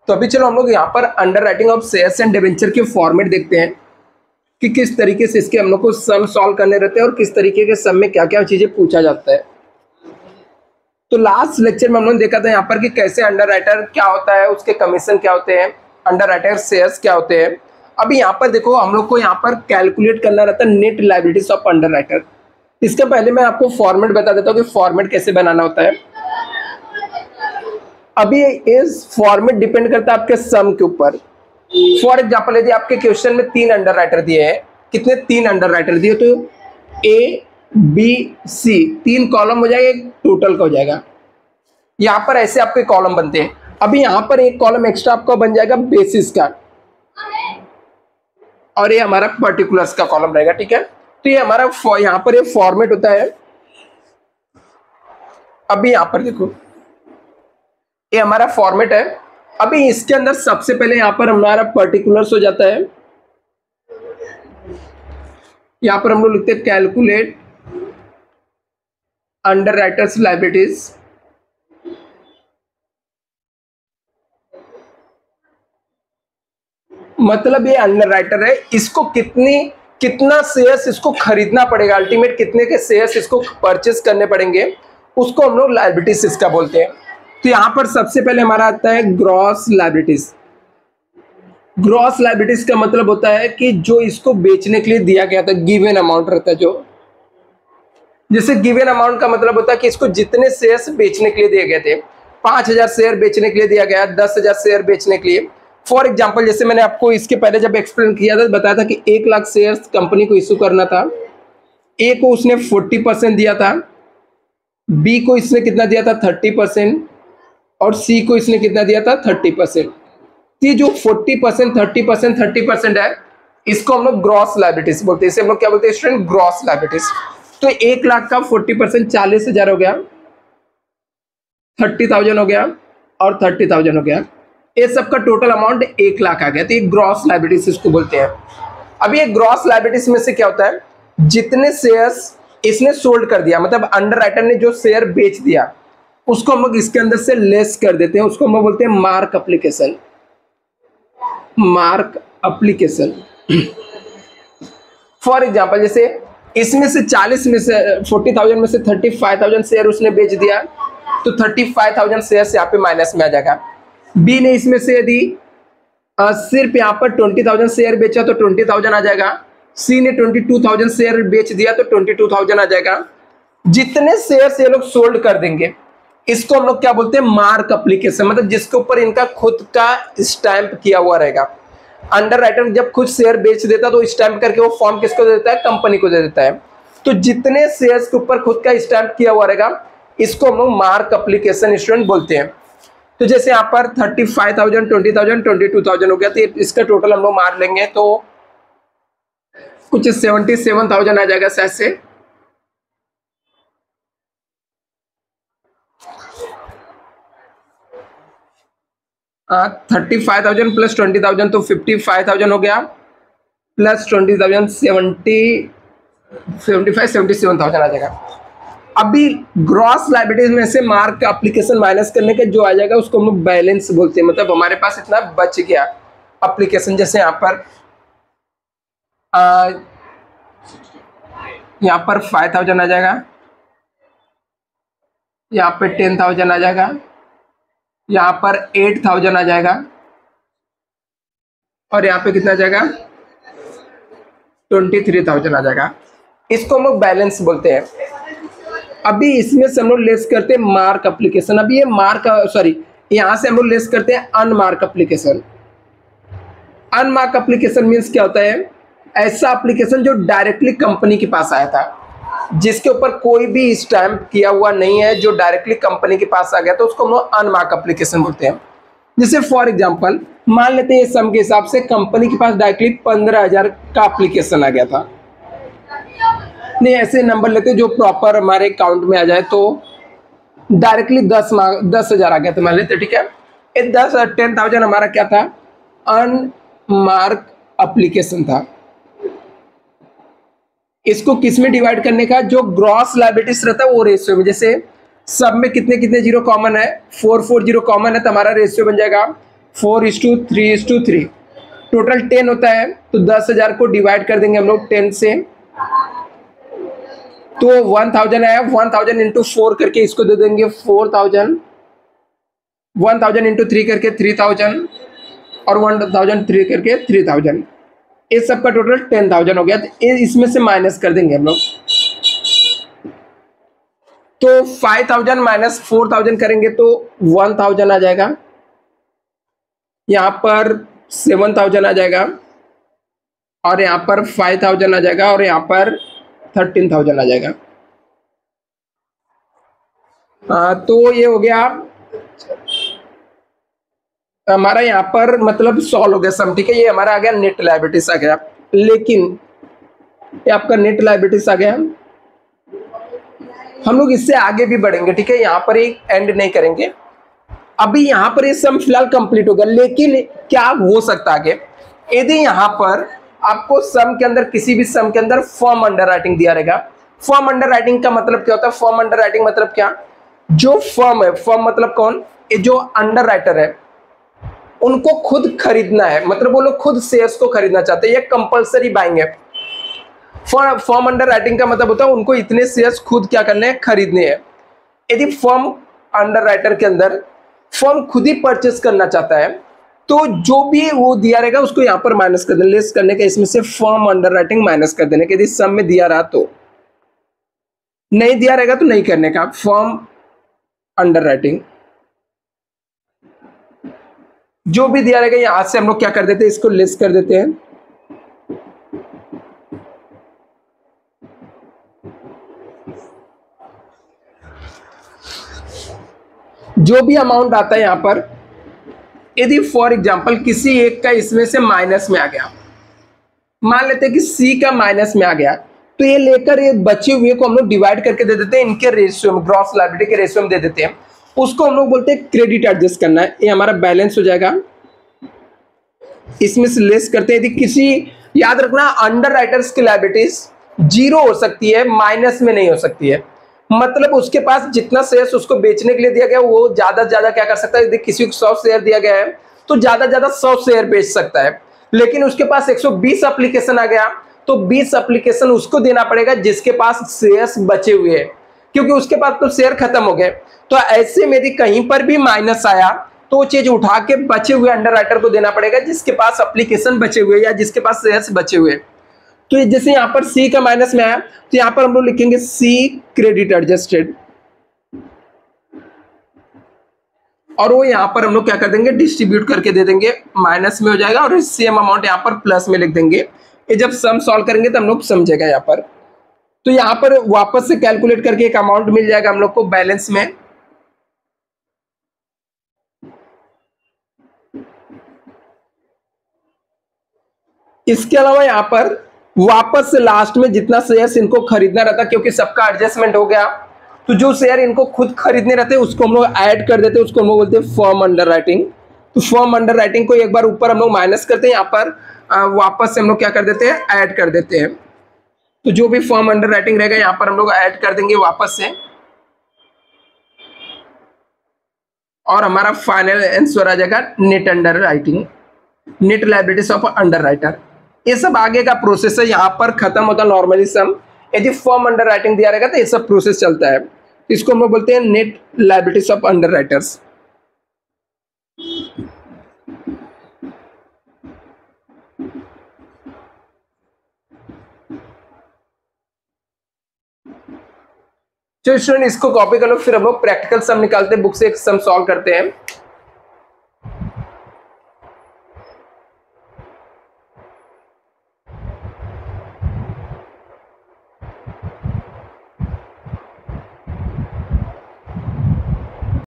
तो अभी चलो हम लोग यहाँ पर under writing of shares and debenture के फॉर्मेट देखते हैं कि किस तरीके से इसके हम लोग को सम सॉल्व करने रहते हैं और किस तरीके के सम में क्या क्या चीजें पूछा जाता है। तो लास्ट लेक्चर में हम लोगों ने देखा था यहाँ पर कि कैसे अंडर राइटर क्या होता है, उसके कमीशन क्या होते हैं, अंडर राइटर शेयर्स क्या होते हैं। अभी यहाँ पर देखो हम लोग को यहाँ पर कैलकुलेट करना रहता है net liabilities of under writer. इसके पहले मैं आपको फॉर्मेट बता देता हूँ कि फॉर्मेट कैसे बनाना होता है। अभी इस फॉर्मेट डिपेंड करता है आपके सम के ऊपर। फॉर एग्जाम्पल यदि आपके क्वेश्चन में 3 अंडर राइटर दिए हैं, कितने 3 अंडर राइटर दिए, तो ए बी सी 3 कॉलम हो जाएगा, एक टोटल का हो जाएगा। यहाँ पर ऐसे आपके कॉलम बनते हैं। अभी यहाँ पर एक कॉलम एक्स्ट्रा आपका बन जाएगा बेसिस का, और ये हमारा पर्टिकुलर्स का कॉलम रहेगा। ठीक है, तो ये हमारा यहाँ पर ये फॉर्मेट होता है। अभी यहाँ पर देखो ये हमारा फॉर्मेट है। अभी इसके अंदर सबसे पहले यहाँ पर हमारा पर्टिकुलर्स हो जाता है। यहाँ पर हम लोग लिखते हैं कैलकुलेट अंडर राइटर्स लायबिलिटीज। मतलब ये अंडर राइटर है, इसको कितना शेयर्स इसको खरीदना पड़ेगा, अल्टीमेट कितने के शेयर्स इसको परचेस करने पड़ेंगे, उसको हम लोग लायबिलिटीज इसका बोलते हैं। तो यहां पर सबसे पहले हमारा आता है ग्रॉस लायबिलिटीज। ग्रॉस लायबिलिटीज का मतलब होता है कि जो इसको बेचने के लिए दिया गया था, गिवन अमाउंट रहता है जो, जैसे गिवन अमाउंट का मतलब होता है कि इसको जितने शेयर्स बेचने के लिए दिए गए थे, 5000 शेयर बेचने के लिए दिया गया, 10,000 शेयर बेचने के लिए। फॉर एग्जाम्पल जैसे मैंने आपको इसके पहले जब एक्सप्लेन किया था बताया था कि 1 लाख शेयर्स कंपनी को इशू करना था। ए को उसने 40% दिया था, बी को इसने कितना दिया था 30%, और सी को इसने कितना दिया था 30%। ये जो 40%, 30%, 30% है, इसको हम लोग ग्रॉस लायबिलिटीज बोलते हैं। इसे हम लोग क्या बोलते हैं स्टूडेंट? Gross liabilities. तो 1 लाख का 40% 40,000 हो गया, 30,000 हो गया और 30,000 हो गया। ये सबका टोटल अमाउंट 1 लाख आ गया। तो ये ग्रॉस लायबिलिटीज इसको बोलते हैं। अब ये ग्रॉस लायबिलिटीज में से क्या होता है, जितने शेयर्स इसने सोल्ड कर दिया, मतलब अंडर राइटर ने जो शेयर बेच दिया, उसको हम लोग इसके अंदर से लेस कर देते हैं। उसको हम बोलते हैं mark application. Mark application. For example जैसे इसमें से 40 में से 40,000 में से 35,000 शेयर उसने बेच दिया, तो 35,000 शेयर यहाँ पे माइनस में आ जाएगा। बी ने इसमें से यदि सिर्फ यहाँ पर 20,000 शेयर बेचा तो 20,000 आ जाएगा। सी ने 22,000 शेयर बेच दिया तो 22,000 आ जाएगा। जितने शेयर ये लोग सोल्ड कर देंगे, इसको हम लोग क्या बोलते हैं? Mark application. मतलब जिसके ऊपर इनका खुद का स्टैंप किया हुआ रहेगा। अंडर राइटर जब खुद शेयर बेच देता तो स्टैंप करके वो फॉर्म किसको दे देता है? कंपनी को दे देता है। तो जितने शेयर्स के ऊपर खुद का स्टैंप किया हुआ रहेगा, इसको हम लोग मार्क एप्लीकेशन स्टूडेंट बोलते हैं। तो जैसे यहाँ पर 35,000, 20,000, 22,000 हो गया, तो इसका टोटल हम लोग मार लेंगे तो कुछ 77,000 आ जाएगा शायद से। हाँ, 35,000 प्लस 20,000 तो 55,000 हो गया, प्लस 20,000 77,000 आ जाएगा। अभी ग्रॉस लायबिलिटीज में से मार्क एप्लीकेशन माइनस करने के जो आ जाएगा उसको हम लोग बैलेंस बोलते हैं। मतलब हमारे पास इतना बच गया एप्लीकेशन। जैसे यहाँ पर 5,000 आ जाएगा, यहाँ पे 10,000 आ जाएगा, यहाँ पर 8,000 आ जाएगा, और यहाँ पे कितना आ जाएगा? 23,000 आ जाएगा। इसको हम लोग बैलेंस बोलते हैं। अभी इसमें से हम लोग लेस करते हैं मार्क एप्लीकेशन। अभी ये यहाँ से हम लोग लेस करते हैं unmark application. Unmark application means क्या होता है? ऐसा एप्लीकेशन जो डायरेक्टली कंपनी के पास आया था, जिसके ऊपर कोई भी स्टैंप किया हुआ नहीं है, जो डायरेक्टली कंपनी के पास आ गया, तो उसको हम लोग अनमार्क एप्लीकेशन बोलते हैं। जैसे फॉर एग्जांपल मान लेते हैं सम के हिसाब से कंपनी के पास डायरेक्टली 15,000 का एप्लीकेशन आ गया था। नहीं, ऐसे नंबर लेते जो प्रॉपर हमारे अकाउंट में आ जाए, तो डायरेक्टली 10,000 आ गया था मान लेते। ठीक है, 10,000 हमारा क्या था? अनमार्क एप्लीकेशन था। इसको किस में डिवाइड करने का? जो ग्रॉस लायबिलिटीज रहता है वो रेशियो में। जैसे सब में कितने कितने जीरो कॉमन है? 4 4 जीरो कॉमन है, तो हमारा रेशियो बन जाएगा 4:3:3, टोटल 10 होता है। तो 10,000 को डिवाइड कर देंगे हम लोग 10 से, तो 1000 आया। 1000 इंटू 4 करके इसको दे देंगे 4000, 1000 इंटू 3 करके 3000, और 1000 3 करके 3000। इस सब का टोटल 10,000 हो गया। तो इसमें से माइनस कर देंगे हम लोग, तो 5000 माइनस 4000 करेंगे तो 1000 आ जाएगा। यहाँ पर 7000 आ जाएगा, और यहाँ पर 5000 आ जाएगा, और यहाँ पर 13,000 आ जाएगा। तो ये हो गया हमारा यहाँ पर मतलब सॉल्व हो गया सम, ठीक है। ये हमारा आ गया नेट लायबिलिटीज आ गया, लेकिन ये आपका नेट लायबिलिटीज आ गया। हम लोग इससे आगे भी बढ़ेंगे, ठीक है। यहाँ पर ही एंड नहीं करेंगे, अभी यहाँ पर ये सम फिलहाल कंप्लीट होगा, लेकिन क्या हो सकता है आगे, यदि यहाँ पर आपको सम के अंदर, किसी भी सम के अंदर फॉर्म अंडर राइटिंग दिया रहेगा। फॉर्म अंडर राइटिंग का मतलब क्या होता है? फॉर्म अंडर राइटिंग मतलब क्या, जो फर्म है, फर्म मतलब कौन, ये जो अंडर राइटर है, उनको खुद खरीदना है, मतलब वो लोग खुद शेयर्स को खरीदना चाहते हैं, ये कंपलसरी बाइंग है। फर्म अंडर राइटिंग का मतलब होता है उनको इतने शेयर्स खुद क्या करने हैं, खरीदने हैं। यदि फर्म अंडर राइटर के अंदर फर्म खुद ही परचेस करना चाहता है, तो जो भी वो दिया रहेगा उसको यहाँ पर माइनस कर देना, लेस करने का, इसमें से फर्म अंडर राइटिंग माइनस कर देने का। यदि सम में दिया रहा तो, नहीं दिया रहेगा तो नहीं करने का, फर्म अंडर राइटिंग। जो भी दिया रहेगा यहां से हम लोग क्या कर देते हैं, इसको लेस कर देते हैं। जो भी अमाउंट आता है यहां पर, यदि फॉर एग्जांपल किसी एक का इसमें से माइनस में आ गया, मान लेते हैं कि सी का माइनस में आ गया, तो ये लेकर ये बचे हुए को हम लोग डिवाइड करके दे देते हैं इनके रेशियो में, ग्रॉस लायबिलिटी के रेशियो में दे देते हैं। उसको हम लोग बोलते हैं क्रेडिट एडजस्ट करना है। ये हमारा बैलेंस हो जाएगा, इसमें से लेस करते हैं। यदि किसी, याद रखना, अंडर राइटर्स की लायबिलिटीज जीरो हो सकती है, माइनस में नहीं हो सकती है। मतलब उसके पास जितना शेयर्स उसको बेचने के लिए दिया गया, वो ज्यादा से ज्यादा क्या कर सकता है, यदि किसी को 100 शेयर दिया गया है तो ज्यादा से ज्यादा 100 शेयर बेच सकता है। लेकिन उसके पास 120 एप्लीकेशन आ गया तो 20 एप्लीकेशन उसको देना पड़ेगा जिसके पास शेयर्स बचे हुए हैं, क्योंकि उसके पास तो शेयर खत्म हो गए। तो ऐसे में यदि कहीं पर भी माइनस आया तो वो चीज उठा के बचे हुए अंडर राइटर को देना पड़ेगा जिसके पास एप्लीकेशन बचे हुए या जिसके पास शेयर्स बचे हुए। तो जैसे यहाँ पर सी का माइनस में आया तो यहाँ पर हम लोग लिखेंगे सी क्रेडिट एडजस्टेड, और वो यहाँ पर हम लोग क्या कर देंगे, डिस्ट्रीब्यूट करके दे देंगे, माइनस में हो जाएगा, और सेम अमाउंट यहाँ पर प्लस में लिख देंगे। ये जब सम सॉल्व करेंगे तो हम लोग समझेगा यहाँ पर। तो यहाँ पर वापस से कैलकुलेट करके एक अमाउंट मिल जाएगा हम लोग को बैलेंस में। इसके अलावा यहाँ पर वापस से लास्ट में जितना शेयर्स इनको खरीदना रहता, क्योंकि सबका एडजस्टमेंट हो गया, तो जो शेयर इनको खुद खरीदने रहते हैं उसको हम लोग ऐड कर देते हैं, उसको हम लोग बोलते हैं फर्म अंडर राइटिंग। तो फर्म अंडर राइटिंग को एक बार ऊपर हम लोग माइनस करते हैं, यहाँ पर वापस से हम लोग क्या कर देते हैं, ऐड कर देते हैं। तो जो भी फर्म अंडर राइटिंग रहेगा यहाँ पर हम लोग ऐड कर देंगे वापस से, और हमारा फाइनल आंसर आ जाएगा net under writing, net liabilities of under writer. ये सब आगे का प्रोसेस है, यहाँ पर खत्म होता है नॉर्मली सम। यदि फॉर्म अंडर राइटिंग दिया रहेगा तो ये सब प्रोसेस चलता है। इसको हम लोग बोलते हैं net liabilities of under writers. चलो स्टूडेंट, इसको कॉपी कर लो, फिर हम लोग प्रैक्टिकल सम निकालते हैं, बुक से एक सम सॉल्व करते हैं।